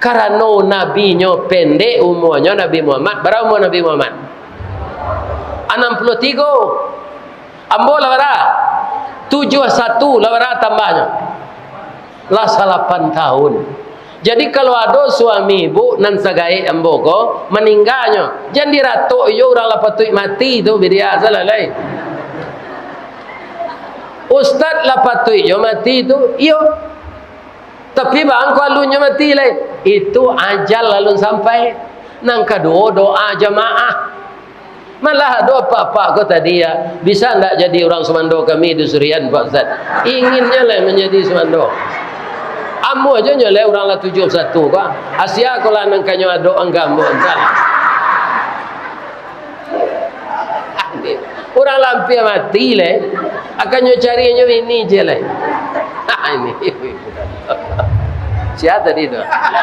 Karena nabinya pendek umurnya Nabi Muhammad. Berapa umur Nabi Muhammad? 63. Ambo lara 71 lara tambahnya lah 8 tahun. Jadi kalau ada suami ibu nan sagai ambo ko meninggalnya jangan diratok yo orang lapatui mati tu biasa salalai. Ustaz lapatui yo mati tu iyo. Tapi bang kalunya mati lai. Itu ajal lalu sampai. Nang kedua doa jamaah. Malah doa pak kau tadi ya. Bisa tak jadi orang semando kami di Surian Pak Ustaz? Inginnya lah menjadi semando. Amu aja nyoleh orang lah 71 kok. Asia kalau nang kanyo ado anggamu entar. Orang lampir mati lah. Akannya carinya ini je lah. Ini. Siapa tadi tu?